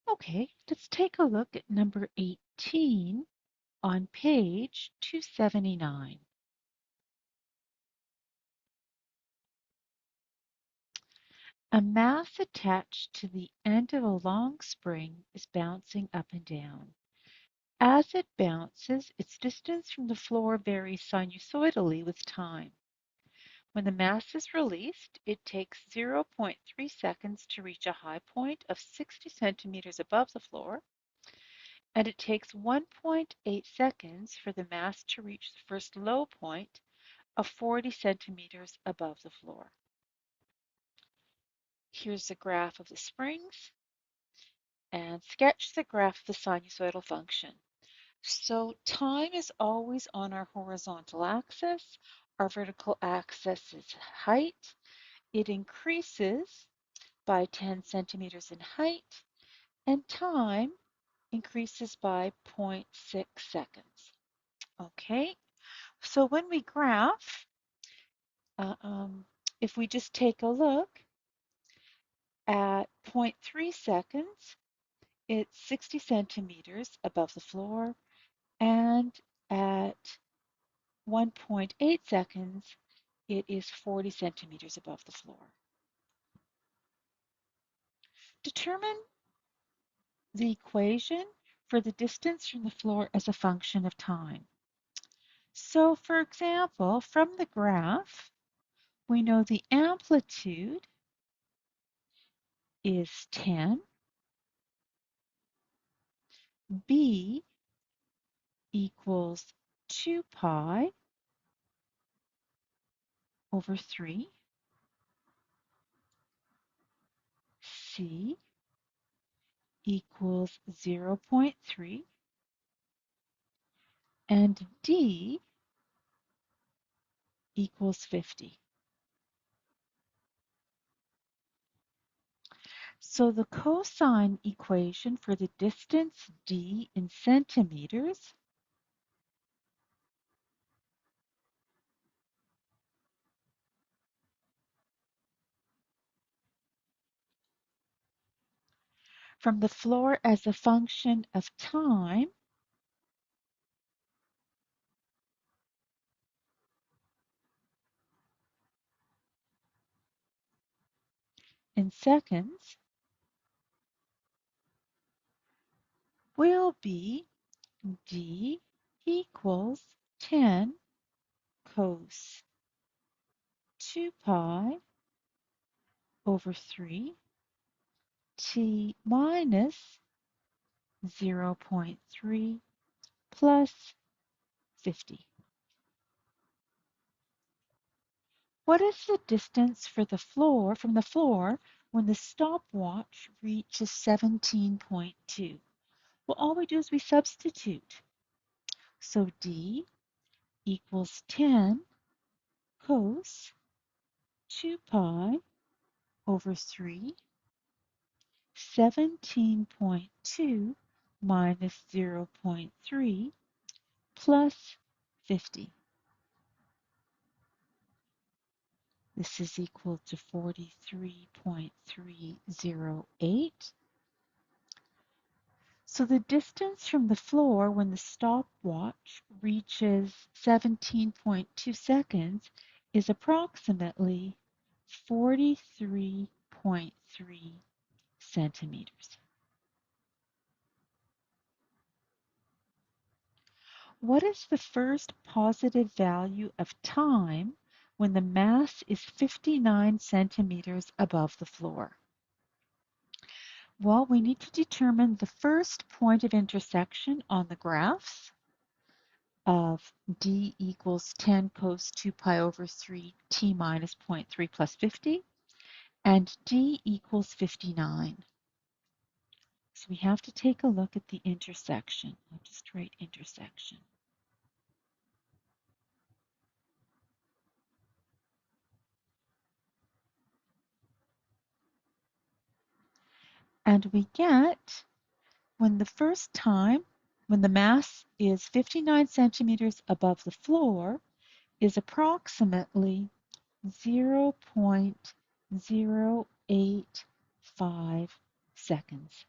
Okay, let's take a look at number 18 on page 279. A mass attached to the end of a long spring is bouncing up and down. As it bounces, its distance from the floor varies sinusoidally with time. When the mass is released, it takes 0.3 seconds to reach a high point of 60 centimeters above the floor, and it takes 1.8 seconds for the mass to reach the first low point of 40 centimeters above the floor. Here's a graph of the springs, and sketch the graph of the sinusoidal function. So time is always on our horizontal axis. Our vertical axis is height. It increases by 10 centimeters in height, and time increases by 0.6 seconds. Okay, so when we graph, uh, um, if we just take a look at 0.3 seconds, it's 60 centimeters above the floor, and at 1.8 seconds, it is 40 centimeters above the floor. Determine the equation for the distance from the floor as a function of time. So for example, from the graph, we know the amplitude is 10, b equals 2 pi over 3, c equals 0.3, and d equals 50. So the cosine equation for the distance d in centimeters from the floor as a function of time in seconds will be d equals 10 cos 2 pi over 3 t minus 0.3 plus 50. What is the distance for the floor from the floor when the stopwatch reaches 17.2? Well, all we do is we substitute. So d equals 10 cos 2 pi over 3, 17.2 minus 0.3 plus 50. This is equal to 43.308. So the distance from the floor when the stopwatch reaches 17.2 seconds is approximately 43.3 centimeters. What is the first positive value of time when the mass is 59 centimeters above the floor? Well, we need to determine the first point of intersection on the graphs of d equals 10 cos 2 pi over 3 t minus 0.3 plus 50, and d equals 59. So we have to take a look at the intersection. I'll just write intersection. And we get when the mass is 59 centimeters above the floor, is approximately 0.085 seconds.